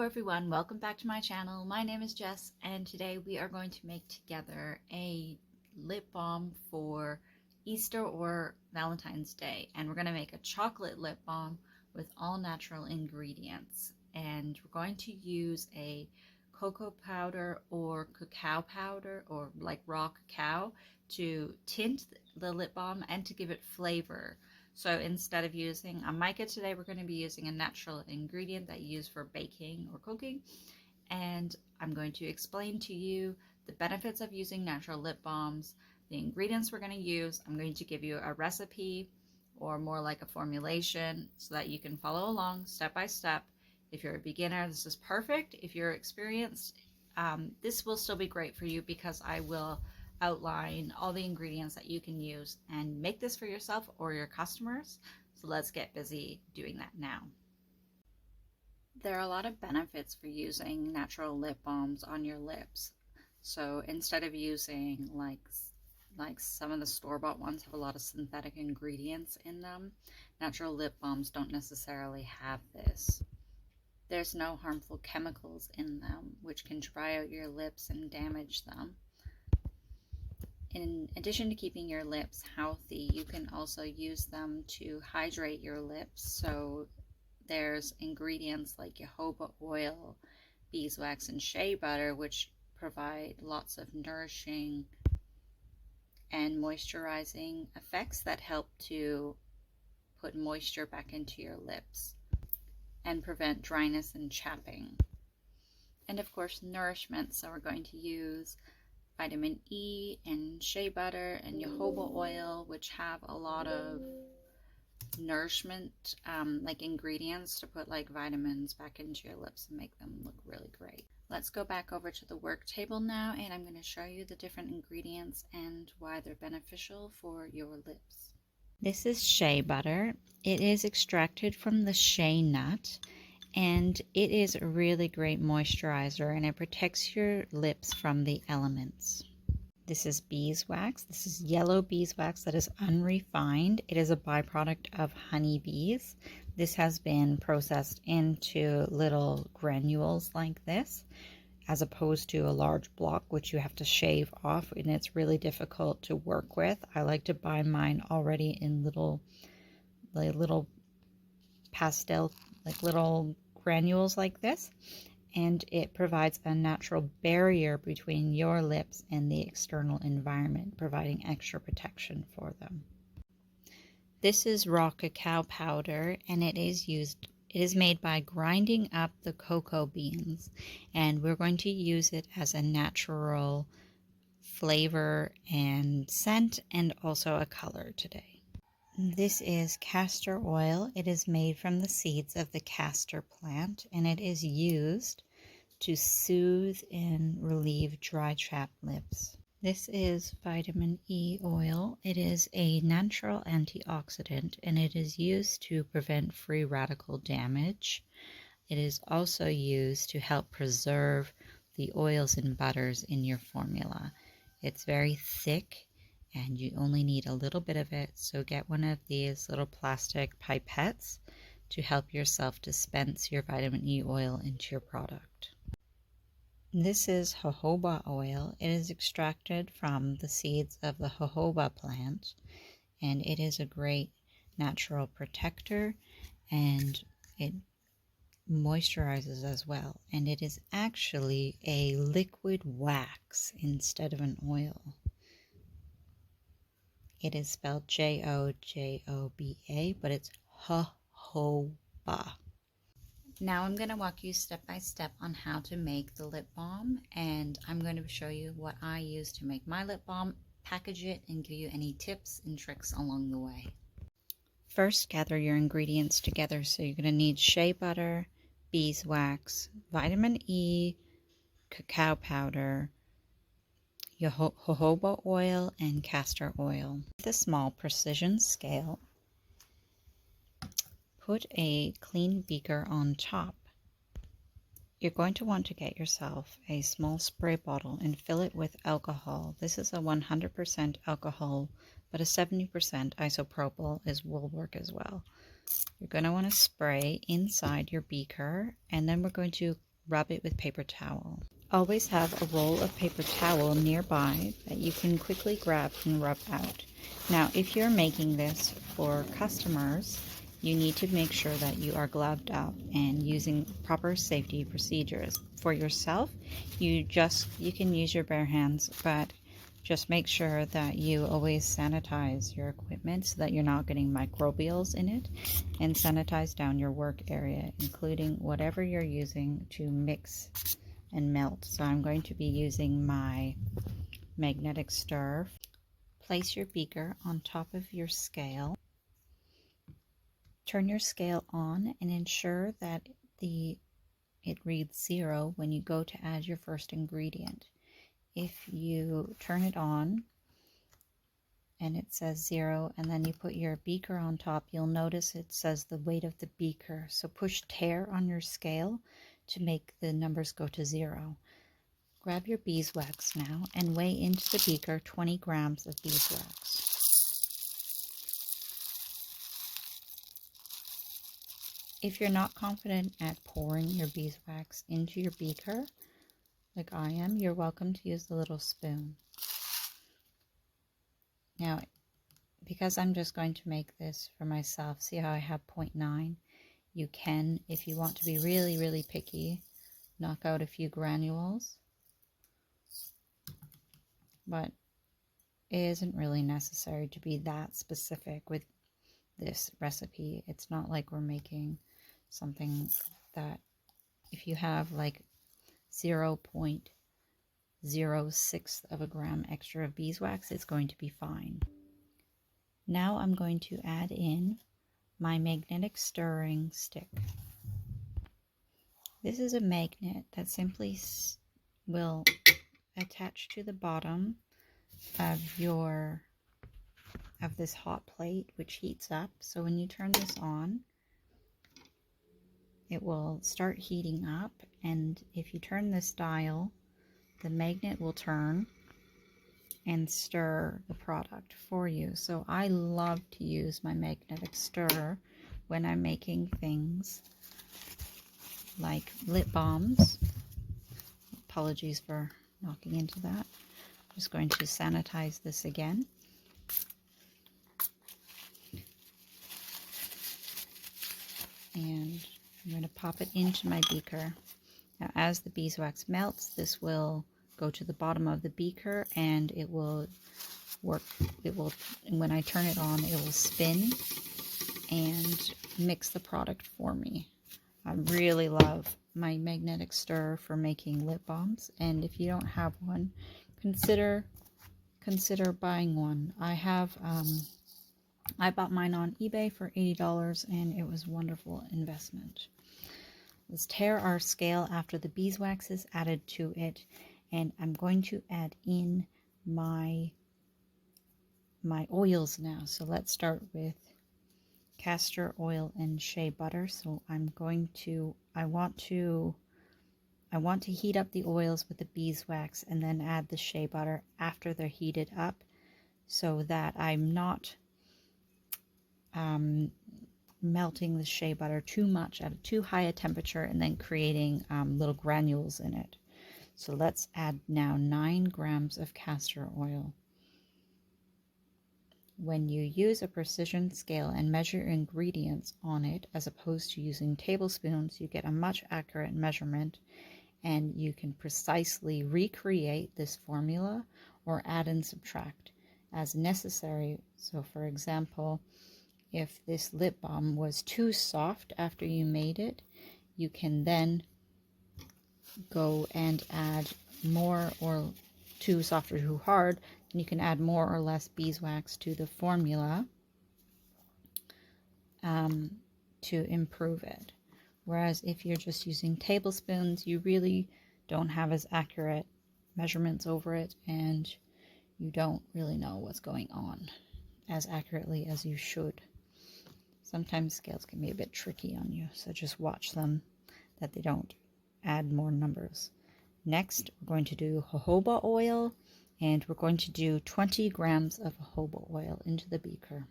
everyone, welcome back to my channel. My name is Jess and today we are going to make together a lip balm for Easter or Valentine's Day, and we're going to make a chocolate lip balm with all natural ingredients, and we're going to use a cocoa powder or cacao powder or like raw cacao to tint the lip balm and to give it flavor. So instead of using a mica today, we're going to be using a natural ingredient that you use for baking or cooking. And I'm going to explain to you the benefits of using natural lip balms, the ingredients we're going to use. I'm going to give you a recipe or more like a formulation so that you can follow along step by step. If you're a beginner, this is perfect. If you're experienced, this will still be great for you because I will outline all the ingredients that you can use and make this for yourself or your customers. So let's get busy doing that now. There are a lot of benefits for using natural lip balms on your lips. So instead of using like some of the store-bought ones have a lot of synthetic ingredients in them, natural lip balms don't necessarily have this. There's no harmful chemicals in them which can dry out your lips and damage them. In addition to keeping your lips healthy, you can also use them to hydrate your lips. So there's ingredients like jojoba oil, beeswax, and shea butter, which provide lots of nourishing and moisturizing effects that help to put moisture back into your lips and prevent dryness and chapping. And of course, nourishment. So we're going to use vitamin E and shea butter and jojoba oil, which have a lot of nourishment like ingredients to put like vitamins back into your lips and make them look really great. Let's go back over to the work table now, and I'm going to show you the different ingredients and why they're beneficial for your lips. This is shea butter. It is extracted from the shea nut, and it is a really great moisturizer, and it protects your lips from the elements. This is beeswax. This is yellow beeswax that is unrefined. It is a byproduct of honeybees. This has been processed into little granules like this, as opposed to a large block which you have to shave off, and it's really difficult to work with. I like to buy mine already in little pastel, like little granules like this, and it provides a natural barrier between your lips and the external environment, providing extra protection for them. This is raw cacao powder, and it is made by grinding up the cocoa beans, and we're going to use it as a natural flavor and scent and also a color today. This is castor oil. It is made from the seeds of the castor plant, and it is used to soothe and relieve dry, chapped lips. This is vitamin E oil. It is a natural antioxidant, and it is used to prevent free radical damage. It is also used to help preserve the oils and butters in your formula. It's very thick, and you only need a little bit of it, so get one of these little plastic pipettes to help yourself dispense your vitamin E oil into your product. This is jojoba oil. It is extracted from the seeds of the jojoba plant, and it is a great natural protector, and it moisturizes as well, and it is actually a liquid wax instead of an oil. It is spelled Jojoba, but it's jojoba. Now I'm going to walk you step by step on how to make the lip balm, and I'm going to show you what I use to make my lip balm, package it, and give you any tips and tricks along the way. First, gather your ingredients together. So you're going to need shea butter, beeswax, vitamin E, cacao powder, jojoba oil, and castor oil. With a small precision scale, put a clean beaker on top. You're going to want to get yourself a small spray bottle and fill it with alcohol. This is a 100% alcohol, but a 70% isopropyl will work as well. You're going to want to spray inside your beaker, and then we're going to rub it with paper towel. Always have a roll of paper towel nearby that you can quickly grab and rub out. Now, if you're making this for customers, you need to make sure that you are gloved up and using proper safety procedures. For yourself, you can use your bare hands, but just make sure that you always sanitize your equipment so that you're not getting microbials in it, and sanitize down your work area, including whatever you're using to mix and melt. So I'm going to be using my magnetic stir. Place your beaker on top of your scale. Turn your scale on and ensure that it reads 0 when you go to add your first ingredient. If you turn it on and it says 0 and then you put your beaker on top, you'll notice it says the weight of the beaker. So push tare on your scale to make the numbers go to 0. Grab your beeswax now and weigh into the beaker 20 grams of beeswax. If you're not confident at pouring your beeswax into your beaker, like I am, you're welcome to use the little spoon. Now, because I'm just going to make this for myself, see how I have 0.9? You can, if you want to be really, really picky, knock out a few granules, but it isn't really necessary to be that specific with this recipe. It's not like we're making something that if you have like 0.06 of a gram extra of beeswax, it's going to be fine. Now I'm going to add in my magnetic stirring stick. This is a magnet that simply will attach to the bottom of this hot plate, which heats up. So when you turn this on, it will start heating up, and if you turn this dial, the magnet will turn and stir the product for you. So I love to use my magnetic stir when I'm making things like lip balms. Apologies for knocking into that. I'm just going to sanitize this again. And I'm going to pop it into my beaker. Now, as the beeswax melts, this will go to the bottom of the beaker and it will work. When I turn it on, it will spin and mix the product for me. I really love my magnetic stir for making lip balms, and if you don't have one, consider buying one. I bought mine on eBay for $80 and it was a wonderful investment. Let's tare our scale after the beeswax is added to it, and I'm going to add in my oils now. So let's start with castor oil and shea butter. So I want to heat up the oils with the beeswax and then add the shea butter after they're heated up, so that I'm not melting the shea butter too much at too high a temperature and then creating little granules in it. So let's add now 9 grams of castor oil. When you use a precision scale and measure ingredients on it, as opposed to using tablespoons, you get a much accurate measurement, and you can precisely recreate this formula or add and subtract as necessary. So for example, if this lip balm was too soft after you made it, you can then go and add more, or too soft or too hard, and you can add more or less beeswax to the formula to improve it. Whereas if you're just using tablespoons, you really don't have as accurate measurements over it, and you don't really know what's going on as accurately as you should. Sometimes scales can be a bit tricky on you, so just watch them that they don't add more numbers. Next, we're going to do jojoba oil, and we're going to do 20 grams of jojoba oil into the beaker.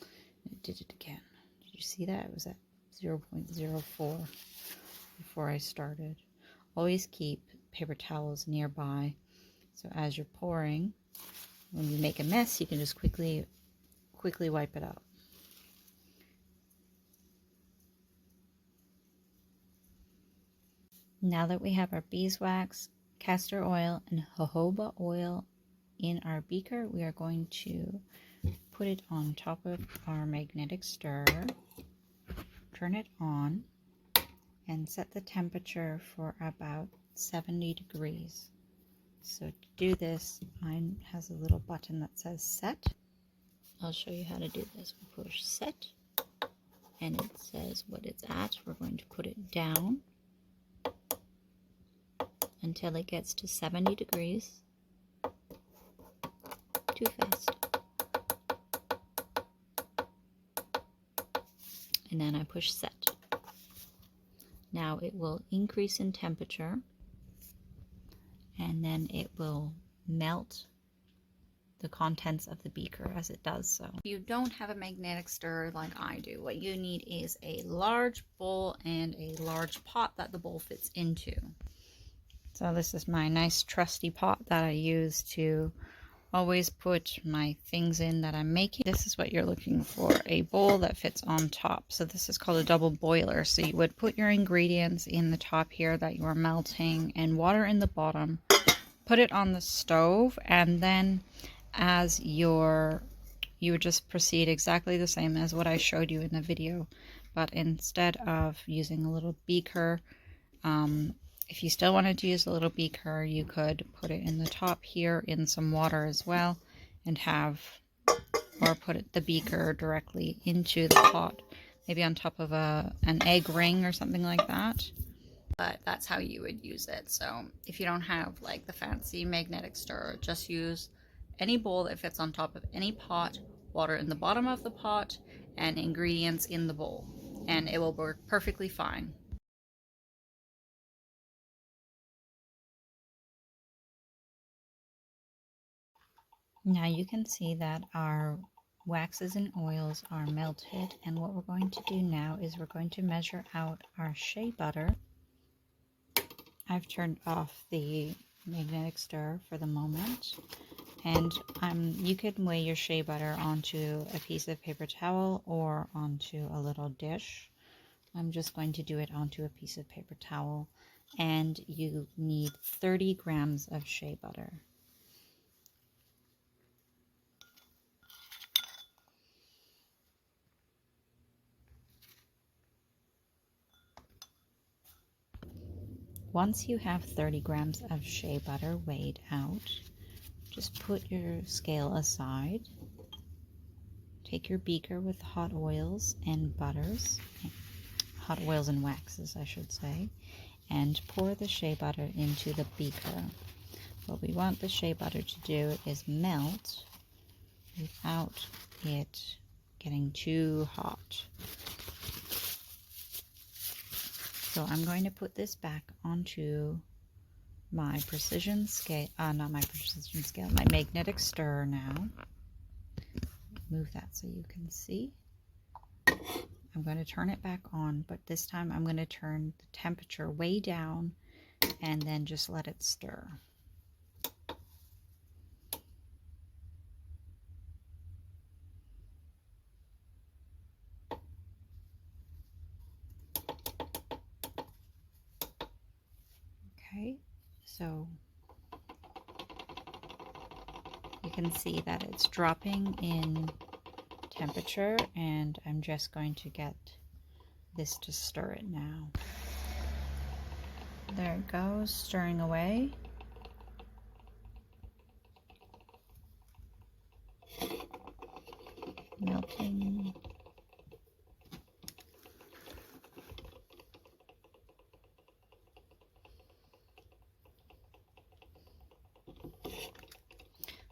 I did it again. Did you see that? It was at 0.04. before I started. Always keep paper towels nearby, so as you're pouring, when you make a mess, you can just quickly wipe it out. Now that we have our beeswax, castor oil, and jojoba oil in our beaker, we are going to put it on top of our magnetic stirrer, turn it on, and set the temperature for about 70 degrees. So to do this, mine has a little button that says set. I'll show you how to do this. We push set, and it says what it's at. We're going to put it down until it gets to 70 degrees. Too fast. And then I push set. Now it will increase in temperature, and then it will melt the contents of the beaker as it does so. If you don't have a magnetic stirrer like I do, what you need is a large bowl and a large pot that the bowl fits into. So this is my nice trusty pot that I use to always put my things in that I'm making. This is what you're looking for, a bowl that fits on top. So this is called a double boiler. So you would put your ingredients in the top here that you are melting and water in the bottom, put it on the stove, and then as you would just proceed exactly the same as what I showed you in the video, but instead of using a little beaker, if you still wanted to use a little beaker, you could put it in the top here in some water as well, and put the beaker directly into the pot, maybe on top of an egg ring or something like that. But that's how you would use it. So if you don't have like the fancy magnetic stirrer, just use any bowl that fits on top of any pot, water in the bottom of the pot, and ingredients in the bowl, and it will work perfectly fine. Now you can see that our waxes and oils are melted, and what we're going to do now is we're going to measure out our shea butter. I've turned off the magnetic stirrer for the moment, and you can weigh your shea butter onto a piece of paper towel or onto a little dish. I'm just going to do it onto a piece of paper towel, and you need 30 grams of shea butter. Once you have 30 grams of shea butter weighed out, just put your scale aside. Take your beaker with hot oils and butters, hot oils and waxes, I should say, and pour the shea butter into the beaker. What we want the shea butter to do is melt without it getting too hot. So I'm going to put this back onto my precision scale, my magnetic stirrer now. Move that so you can see. I'm going to turn it back on, but this time I'm going to turn the temperature way down and then just let it stir. Okay, so you can see that it's dropping in temperature, and I'm just going to get this to stir it now. There it goes, stirring away. Melting.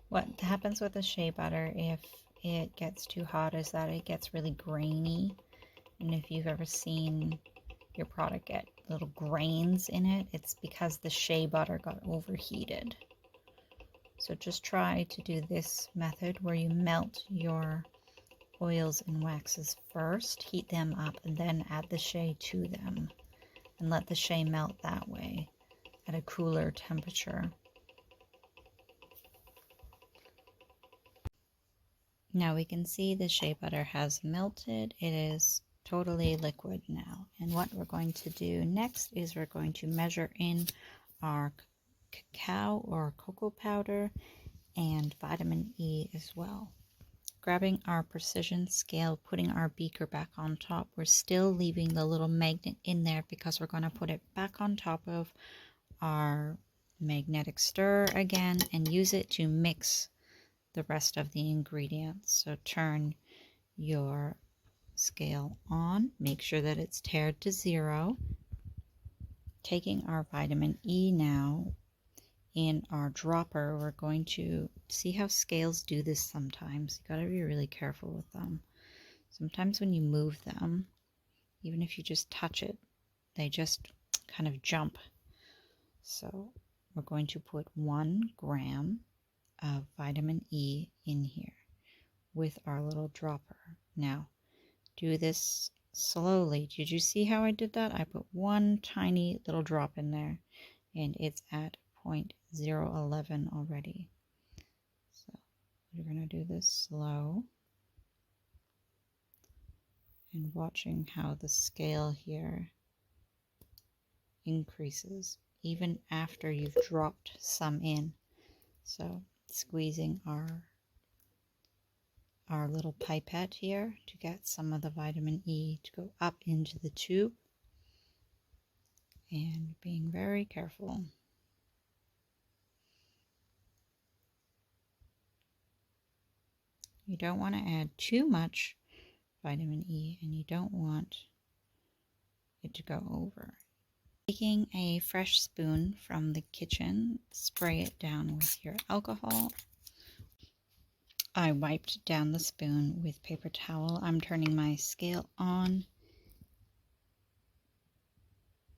What happens with the shea butter if it gets too hot is that it gets really grainy, and if you've ever seen your product get little grains in it, it's because the shea butter got overheated. So just try to do this method where you melt your oils and waxes first, heat them up, and then add the shea to them. and let the shea melt that way at a cooler temperature. Now we can see the shea butter has melted. It is totally liquid now. And what we're going to do next is we're going to measure in our cacao or cocoa powder and vitamin E as well. Grabbing our precision scale, putting our beaker back on top. We're still leaving the little magnet in there because we're going to put it back on top of our magnetic stir again and use it to mix the rest of the ingredients. So turn your scale on, make sure that it's tared to 0. Taking our vitamin E now in our dropper, we're going to see how scales do this sometimes. You got to be really careful with them. Sometimes when you move them, even if you just touch it, they just kind of jump. So we're going to put 1 gram of vitamin E in here with our little dropper. Now, do this slowly. Did you see how I did that? I put 1 tiny little drop in there, and it's at 0.011 already. So we're going to do this slow and watching how the scale here increases even after you've dropped some in. So squeezing our little pipette here to get some of the vitamin E to go up into the tube, and being very careful. You don't want to add too much vitamin E, and you don't want it to go over. Taking a fresh spoon from the kitchen, spray it down with your alcohol. I wiped down the spoon with paper towel. I'm turning my scale on,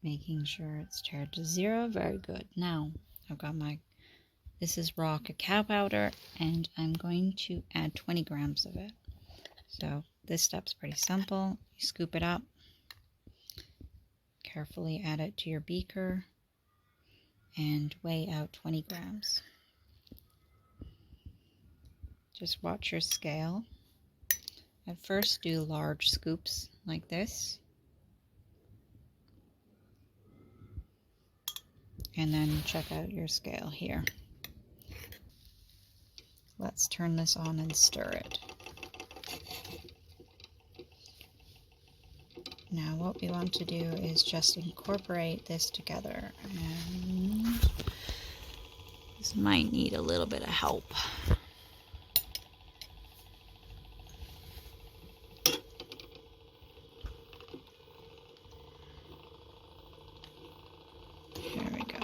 making sure it's tared to 0. Very good. Now I've got this is raw cacao powder, and I'm going to add 20 grams of it. So this step's pretty simple. You scoop it up, carefully add it to your beaker, and weigh out 20 grams. Just watch your scale. At first, do large scoops like this, and then check out your scale here. Let's turn this on and stir it. Now what we want to do is just incorporate this together, and this might need a little bit of help. There we go.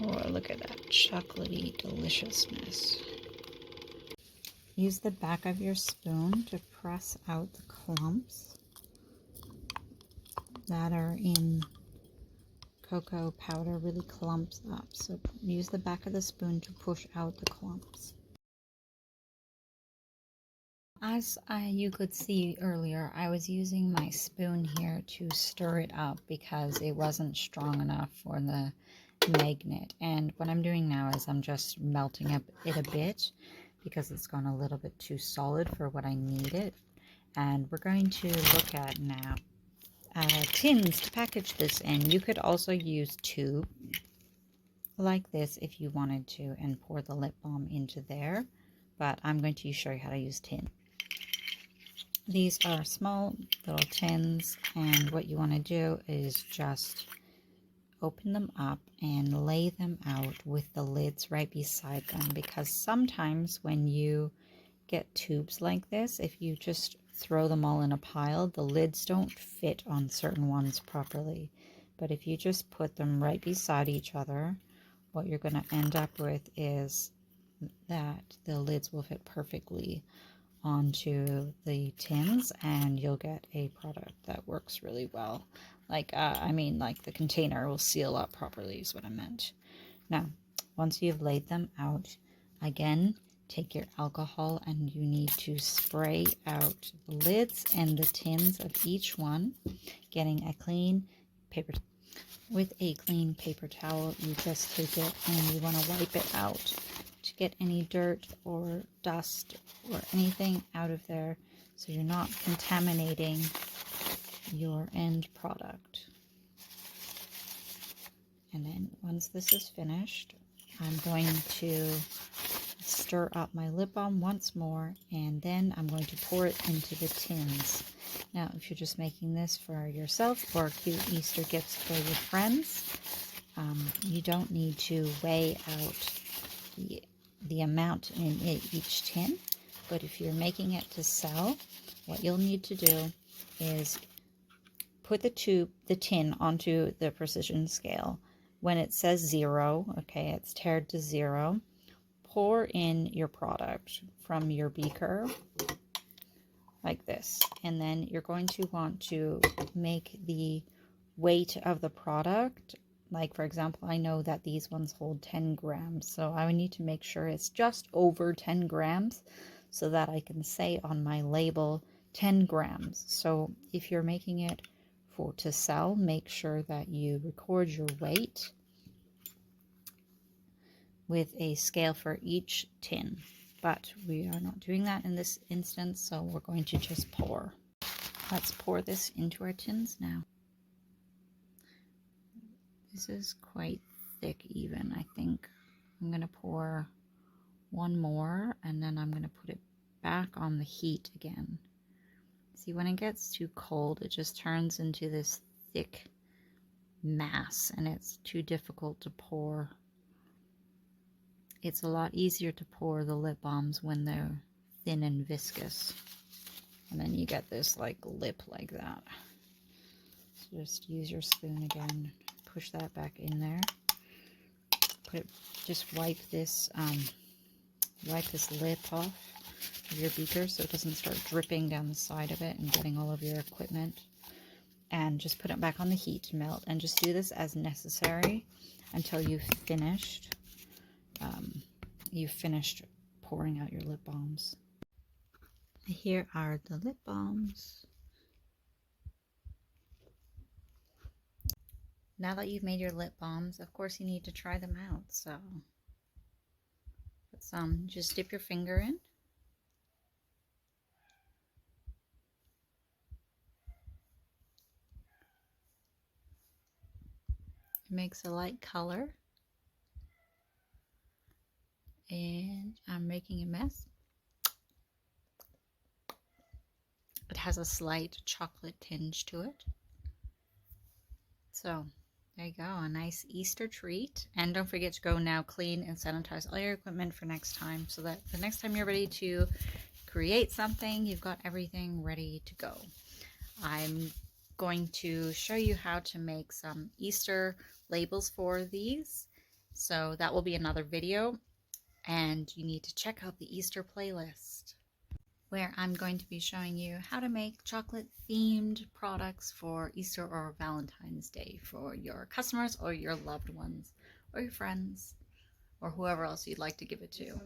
Oh, look at that chocolatey deliciousness. Use the back of your spoon to press out the clumps that are in cocoa powder. Really clumps up. So use the back of the spoon to push out the clumps. As you could see earlier, I was using my spoon here to stir it up because it wasn't strong enough for the magnet. And what I'm doing now is I'm just melting it a bit because it's gone a little bit too solid for what I needed. And we're going to look at now tins to package this in. You could also use tube like this if you wanted to and pour the lip balm into there, but I'm going to show you how to use tin. These are small little tins, and what you want to do is just open them up and lay them out with the lids right beside them, because sometimes when you get tubes like this, if you just throw them all in a pile, the lids don't fit on certain ones properly. But if you just put them right beside each other, what you're going to end up with is that the lids will fit perfectly onto the tins, and you'll get a product that works really well. I mean like the container will seal up properly is what I meant. Now, once you've laid them out, again, take your alcohol and you need to spray out the lids and the tins of each one, getting a clean paper. With a clean paper towel, you just take it and you want to wipe it out to get any dirt or dust or anything out of there so you're not contaminating your end product. And then once this is finished, I'm going to stir up my lip balm once more, and then I'm going to pour it into the tins. Now, if you're just making this for yourself or cute Easter gifts for your friends, you don't need to weigh out the amount in each tin. But if you're making it to sell, what you'll need to do is put the tin onto the precision scale. When it says 0, okay, it's tared to 0, pour in your product from your beaker like this. And then you're going to want to make the weight of the product. Like, for example, I know that these ones hold 10 grams. So I would need to make sure it's just over 10 grams so that I can say on my label 10 grams. So if you're making it to sell, make sure that you record your weight with a scale for each tin. But we are not doing that in this instance, so we're going to just pour. Let's pour this into our tins now. This is quite thick even, I think. I'm going to pour one more, and then I'm going to put it back on the heat again. See, when it gets too cold, it just turns into this thick mass, and it's too difficult to pour. It's a lot easier to pour the lip balms when they're thin and viscous. And then you get this like lip like that. So just use your spoon again, push that back in there. Just wipe this lip off of your beaker so it doesn't start dripping down the side of it and getting all over your equipment. And just put it back on the heat to melt, and just do this as necessary until you've finished pouring out your lip balms. Here are the lip balms. Now that you've made your lip balms, of course you need to try them out. So let's just dip your finger in. It makes a light color. And I'm making a mess. It has a slight chocolate tinge to it. So there you go, a nice Easter treat. And don't forget to go now clean and sanitize all your equipment for next time, so that the next time you're ready to create something, you've got everything ready to go. I'm going to show you how to make some Easter labels for these. So that will be another video. And you need to check out the Easter playlist, where I'm going to be showing you how to make chocolate themed products for Easter or Valentine's Day for your customers or your loved ones or your friends or whoever else you'd like to give it to.